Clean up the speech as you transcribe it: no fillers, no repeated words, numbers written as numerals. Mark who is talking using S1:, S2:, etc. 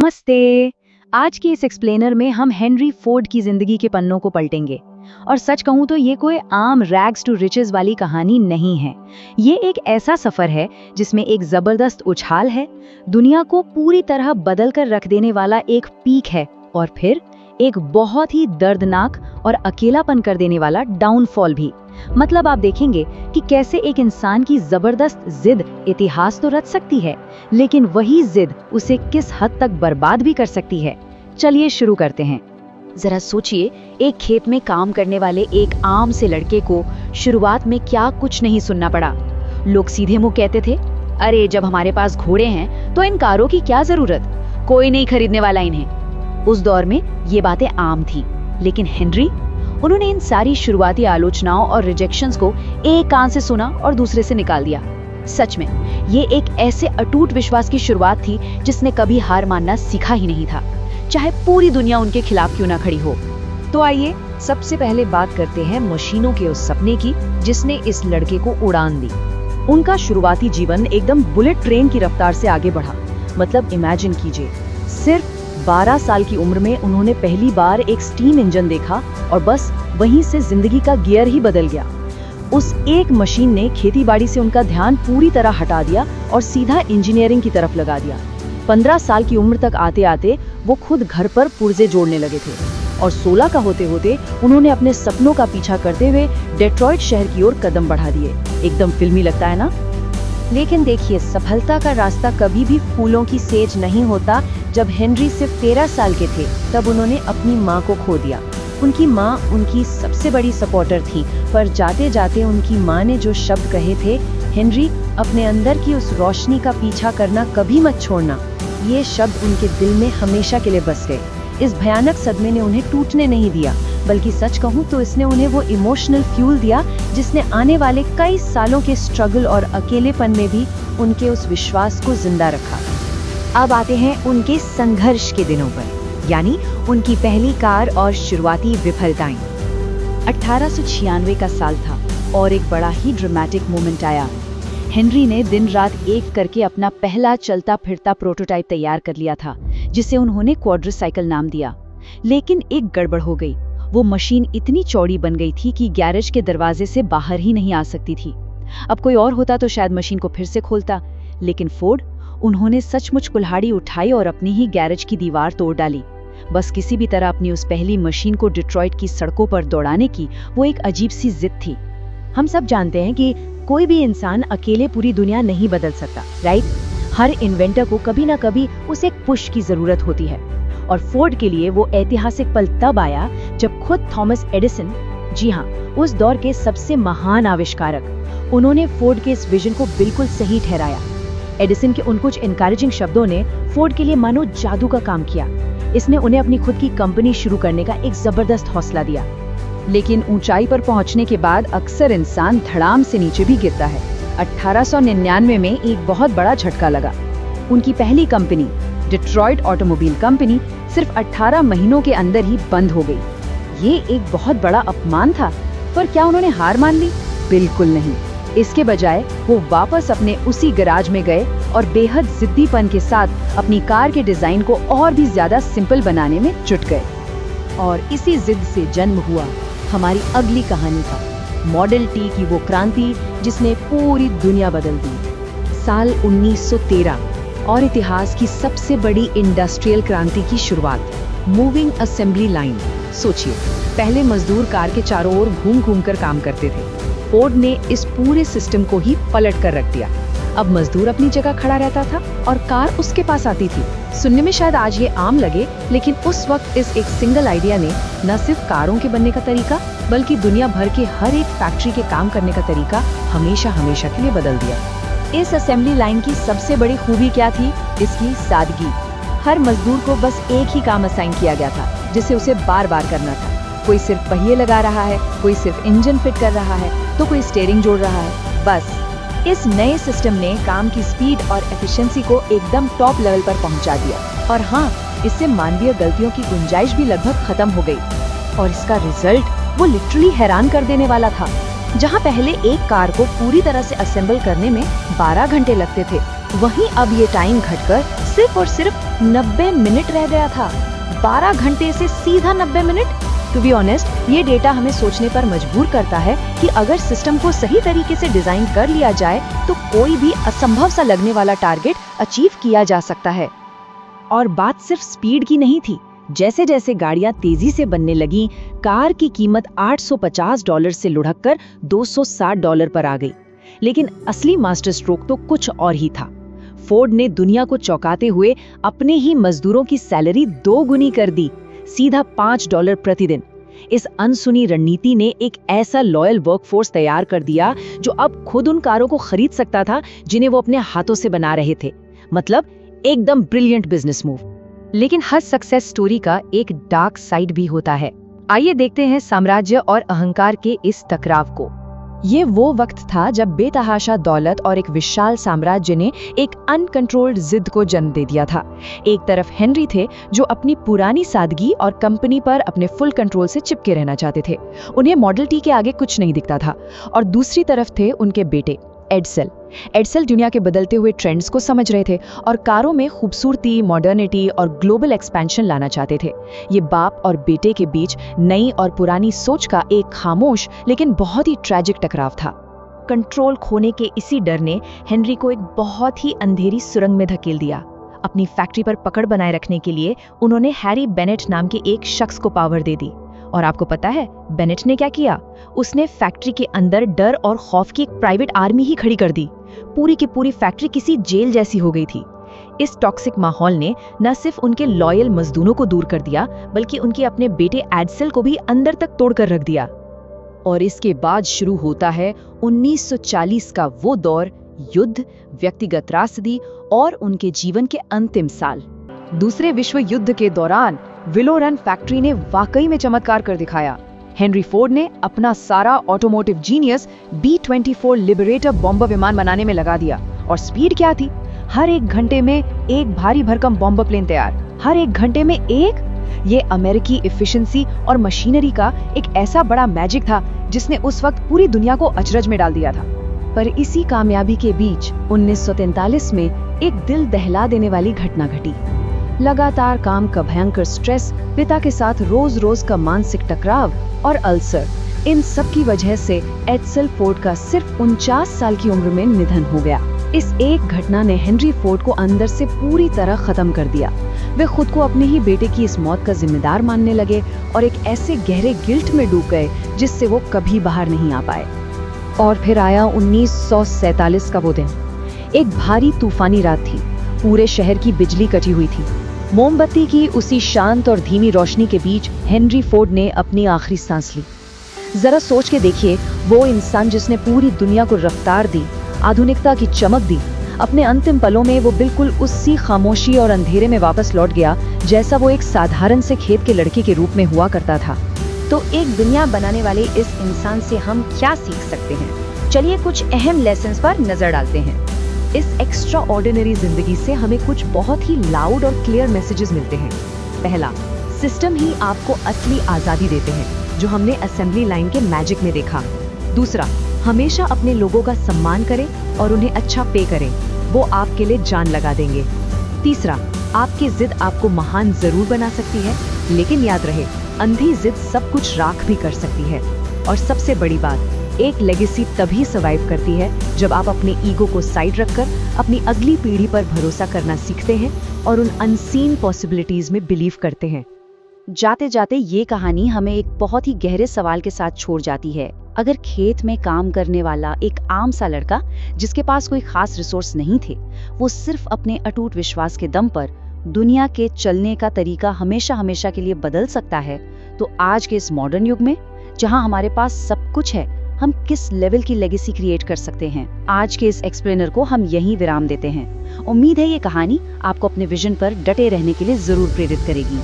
S1: नमस्ते। आज के इस एक्सप्लेनर में हम हेनरी फोर्ड की जिंदगी के पन्नों को पलटेंगे। और सच कहूं तो ये कोई आम रैग्स टू रिचेस वाली कहानी नहीं है। ये एक ऐसा सफर है जिसमें एक जबरदस्त उछाल है, दुनिया को पूरी तरह बदल कर रख देने वाला एक पीक है, और फिर एक बहुत ही दर्दनाक और अकेलापन कर देने वाला डाउनफॉल भी। मतलब आप देखेंगे कि कैसे एक इंसान की जबरदस्त जिद इतिहास तो रच सकती है, लेकिन वही जिद उसे किस हद तक बर्बाद भी कर सकती है। चलिए शुरू करते हैं। जरा सोचिए, एक खेत में काम करने वाले एक आम से लड़के को शुरुआत में क्या कुछ नहीं सुनना पड़ा। लोग सीधे मुंह कहते थे, अरे जब हमारे पास घोड़े हैं तो इन कारों की क्या जरूरत, कोई नहीं खरीदने वाला इन्हें। उस दौर में ये बातें आम थी, लेकिन हेनरी, उन्होंने इन सारी शुरुआती आलोचनाओं और रिजेक्शंस को एक कान से सुना और दूसरे से निकाल दिया। सच में ये एक ऐसे अटूट विश्वास की शुरुआत थी जिसने कभी हार मानना सीखा ही नहीं था, चाहे पूरी दुनिया उनके खिलाफ क्यों ना खड़ी हो। तो आइए सबसे पहले बात करते हैं मशीनों के उस सपने की जिसने इस लड़के को उड़ान दी। उनका शुरुआती जीवन एकदम बुलेट ट्रेन की रफ्तार से आगे बढ़ा। मतलब इमेजिन कीजिए, सिर्फ 12 साल की उम्र में उन्होंने पहली बार एक स्टीम इंजन देखा और बस वहीं से जिंदगी का गियर ही बदल गया। उस एक मशीन ने खेतीबाड़ी से उनका ध्यान पूरी तरह हटा दिया और सीधा इंजीनियरिंग की तरफ लगा दिया। 15 साल की उम्र तक आते आते वो खुद घर पर पुर्जे जोड़ने लगे थे, और 16 का होते होते उन्होंने अपने सपनों का पीछा करते हुए डेट्रॉइट शहर की ओर कदम बढ़ा दिए। एकदम फिल्मी लगता है ना? लेकिन देखिए, सफलता का रास्ता कभी भी फूलों की सेज नहीं होता। जब हेनरी सिर्फ 13 साल के थे तब उन्होंने अपनी माँ को खो दिया। उनकी माँ उनकी सबसे बड़ी सपोर्टर थी, पर जाते जाते उनकी माँ ने जो शब्द कहे थे, हेनरी अपने अंदर की उस रोशनी का पीछा करना कभी मत छोड़ना, ये शब्द उनके दिल में हमेशा के लिए बस गए। इस भयानक सदमे ने उन्हें टूटने नहीं दिया, बल्कि सच कहूँ तो इसने उन्हें वो इमोशनल फ्यूल दिया जिसने आने वाले कई सालों के स्ट्रगल और अकेलेपन में भी उनके उस विश्वास को जिंदा रखा। अब आते हैं उनके संघर्ष के दिनों पर, यानी उनकी पहली कार और शुरुआती विफलताएं। 1896 का साल था और एक बड़ा ही ड्रामेटिक मोमेंट आया। हेनरी ने दिन रात एक करके अपना पहला चलता फिरता प्रोटोटाइप तैयार कर लिया था, जिसे उन्होंने क्वाड्रिसाइकिल नाम दिया। लेकिन एक गड़बड़ हो गई। वो मशीन इतनी चौड़ी बन गई थी कि गैरेज के दरवाजे से बाहर ही नहीं आ सकती थी। अब कोई और होता तो शायद मशीन को फिर से खोलता, लेकिन फोर्ड, उन्होंने सचमुच कुल्हाड़ी उठाई और अपनी ही गैरेज की दीवार तोड़ डाली। बस किसी भी तरह अपनी उस पहली मशीन को डिट्रॉइट की सड़कों पर दौड़ाने की वो एक अजीब सी जिद थी। हम सब जानते हैं कि कोई भी इंसान अकेले पूरी दुनिया नहीं बदल सकता, राइट? हर इन्वेंटर को कभी ना कभी उसे एक पुश की जरूरत होती है, और फोर्ड के लिए वो ऐतिहासिक पल तब आया जब खुद थॉमस एडिसन, जी हाँ, उस दौर के सबसे महान आविष्कारक, उन्होंने फोर्ड के इस विजन को बिल्कुल सही ठहराया। एडिसन के उन कुछ इनकरेजिंग शब्दों ने फोर्ड के लिए मानो जादू का काम किया। इसने उन्हें अपनी खुद की कंपनी शुरू करने का एक जबरदस्त हौसला दिया। लेकिन ऊंचाई पर पहुंचने के बाद अक्सर इंसान धड़ाम से नीचे भी गिरता है। 1899 में एक बहुत बड़ा झटका लगा। उनकी पहली कंपनी, डिट्रॉइट ऑटोमोबाइल कंपनी, सिर्फ 18 महीनों के अंदर ही बंद हो गई। ये एक बहुत बड़ा अपमान था, पर क्या उन्होंने हार मान ली? बिल्कुल नहीं। इसके बजाय वो वापस अपने उसी गैराज में गए और बेहद जिद्दीपन के साथ अपनी कार के डिजाइन को और भी ज्यादा सिंपल बनाने में जुट गए। और इसी जिद से जन्म हुआ हमारी अगली कहानी का, मॉडल टी की वो क्रांति जिसने पूरी दुनिया बदल दी। साल 1913 और इतिहास की सबसे बड़ी इंडस्ट्रियल क्रांति की शुरुआत, मूविंग असेंबली लाइन। सोचिए, पहले मजदूर कार के चारों ओर घूम घूम कर काम करते थे। फोर्ड ने इस पूरे सिस्टम को ही पलट कर रख दिया। अब मजदूर अपनी जगह खड़ा रहता था और कार उसके पास आती थी। सुनने में शायद आज ये आम लगे, लेकिन उस वक्त इस एक सिंगल आइडिया ने न सिर्फ कारों के बनने का तरीका, बल्कि दुनिया भर के हर एक फैक्ट्री के काम करने का तरीका हमेशा हमेशा के लिए बदल दिया। इस असेंबली लाइन की सबसे बड़ी खूबी क्या थी? इसकी सादगी। हर मजदूर को बस एक ही काम असाइन किया गया था, जिसे उसे बार बार करना था। कोई सिर्फ पहिए लगा रहा है, कोई सिर्फ इंजन फिट कर रहा है, तो कोई स्टीयरिंग जोड़ रहा है। बस इस नए सिस्टम ने काम की स्पीड और एफिशिएंसी को एकदम टॉप लेवल पर पहुंचा दिया। और हाँ, इससे मानवीय गलतियों की गुंजाइश भी लगभग खत्म हो गई। और इसका रिजल्ट वो लिटरली हैरान कर देने वाला था। जहां पहले एक कार को पूरी तरह से असेंबल करने में 12 घंटे लगते थे, वहीं अब ये टाइम घटकर सिर्फ और सिर्फ 90 मिनट रह गया था। 12 घंटे से सीधा 90 मिनट। टू बी ऑनेस्ट, ये डेटा हमें सोचने पर मजबूर करता है कि अगर सिस्टम को सही तरीके से डिजाइन कर लिया जाए तो कोई भी असंभव सा लगने वाला टारगेट अचीव किया जा सकता है। और बात सिर्फ स्पीड की नहीं थी। जैसे जैसे गाड़ियां तेजी से बनने लगीं, कार की कीमत $850 से लुढ़ककर $260 पर आ गई। लेकिन असली मास्टर स्ट्रोक तो कुछ और ही था। फोर्ड ने दुनिया को चौंकाते हुए अपने ही मजदूरों की सैलरी 2 गुनी कर दी, सीधा $5 प्रतिदिन। इस अनसुनी रणनीति ने एक ऐसा लॉयल वर्कफोर्स तैयार कर दिया जो अब खुद उन कारों को खरीद सकता था जिन्हें वो अपने हाथों से बना रहे थे। मतलब एकदम ब्रिलियंट बिजनेस मूव। लेकिन हर सक्सेस स्टोरी का एक डार्क साइड भी होता है। आइए देखते हैं साम्राज्य और अहंकार के इस टकराव को। ये वो वक्त था जब बेतहाशा दौलत और एक विशाल साम्राज्य ने एक अनकंट्रोल्ड जिद को जन्म दे दिया था। एक तरफ हेनरी थे जो अपनी पुरानी सादगी और कंपनी पर अपने फुल कंट्रोल से चिपके रहना चाहते थे। उन्हें मॉडल टी के आगे कुछ नहीं दिखता था। और दूसरी तरफ थे उनके बेटे एडसेल दुनिया के बदलते हुए ट्रेंड्स को समझ रहे थे और कारों में खूबसूरती, मॉडर्निटी और ग्लोबल एक्सपेंशन लाना चाहते थे। ये बाप और बेटे के बीच नई और पुरानी सोच का एक खामोश लेकिन बहुत ही ट्रैजिक टकराव था। कंट्रोल खोने के इसी डर ने हेनरी को एक बहुत ही अंधेरी सुरंग में धकेल दिया। अपनी फैक्ट्री पर पकड़ बनाए रखने के लिए उन्होंने हैरी बेनेट नाम के एक शख्स को पावर दे दी। और आपको पता है बेनेट ने क्या किया? उसने फैक्ट्री के अंदर डर और खौफ की एक प्राइवेट आर्मी ही खड़ी कर दी। पूरी की पूरी फैक्ट्री किसी जेल जैसी हो गई थी। इस टॉक्सिक माहौल ने न सिर्फ उनके लॉयल मजदूरों को दूर कर दिया बल्कि उनके अपने बेटे एडसेल को भी अंदर तक तोड़कर रख दिया। और इसके बाद शुरू होता है 1940 का वो दौर, युद्ध, व्यक्तिगत त्रासदी और उनके जीवन के अंतिम साल। दूसरे विश्व युद्ध के दौरान विलो रन फैक्ट्री ने वाकई में चमत्कार कर दिखाया। हेनरी फोर्ड ने अपना सारा automotive genius B-24 liberator bomber विमान बनाने में लगा दिया। और स्पीड क्या थी? हर एक घंटे में एक भारी भरकम बॉम्बर प्लेन तैयार। हर एक घंटे में एक। ये अमेरिकी एफिशिएंसी और मशीनरी का एक ऐसा बड़ा मैजिक था जिसने उस वक्त पूरी दुनिया को अचरज में डाल दिया था। पर इसी कामयाबी के बीच 1943 में एक दिल दहला देने वाली घटना घटी। लगातार काम का भयंकर स्ट्रेस, पिता के साथ रोज रोज का मानसिक टकराव और अल्सर, इन सब की वजह से एडसेल फोर्ड का सिर्फ 49 साल की उम्र में निधन हो गया। इस एक घटना ने हेनरी फोर्ड को अंदर से पूरी तरह खत्म कर दिया। वे खुद को अपने ही बेटे की इस मौत का जिम्मेदार मानने लगे और एक ऐसे गहरे गिल्ट में डूब गए जिससे वो कभी बाहर नहीं आ पाए। और फिर आया 1947 का वो दिन। एक भारी तूफानी रात थी। पूरे शहर की बिजली कटी हुई थी। मोमबत्ती की उसी शांत और धीमी रोशनी के बीच हेनरी फोर्ड ने अपनी आखिरी सांस ली। जरा सोच के देखिए, वो इंसान जिसने पूरी दुनिया को रफ्तार दी, आधुनिकता की चमक दी, अपने अंतिम पलों में वो बिल्कुल उसी खामोशी और अंधेरे में वापस लौट गया जैसा वो एक साधारण से खेत के लड़के के रूप में हुआ करता था। तो एक दुनिया बनाने वाले इस इंसान से हम क्या सीख सकते हैं? चलिए कुछ अहम लेसन्स पर नजर डालते हैं। इस एक्स्ट्रा ऑर्डिनरी जिंदगी से हमें कुछ बहुत ही लाउड और क्लियर मैसेजेस मिलते हैं। पहला, सिस्टम ही आपको असली आजादी देते हैं, जो हमने असेंबली लाइन के मैजिक में देखा। दूसरा, हमेशा अपने लोगों का सम्मान करें और उन्हें अच्छा पे करें, वो आपके लिए जान लगा देंगे। तीसरा, आपकी जिद आपको महान जरूर बना सकती है, लेकिन याद रहे, अंधी जिद सब कुछ राख भी कर सकती है। और सबसे बड़ी बात, एक लेगेसी तभी सर्वाइव करती है जब आप अपने ईगो को साइड रखकर अपनी अगली पीढ़ी पर भरोसा करना सीखते हैं और उन अनसीन पॉसिबिलिटीज में बिलीव करते हैं। जाते जाते ये कहानी हमें एक बहुत ही गहरे सवाल के साथ छोड़ जाती है। अगर खेत में काम करने वाला एक आम सा लड़का जिसके पास कोई खास रिसोर्स नहीं थे, वो सिर्फ अपने अटूट विश्वास के दम पर दुनिया के चलने का तरीका हमेशा हमेशा के लिए बदल सकता है, तो आज के इस मॉडर्न युग में जहां हमारे पास सब कुछ है, हम किस लेवल की लेगेसी क्रिएट कर सकते हैं? आज के इस एक्सप्लेनर को हम यहीं विराम देते हैं। उम्मीद है ये कहानी आपको अपने विजन पर डटे रहने के लिए जरूर प्रेरित करेगी।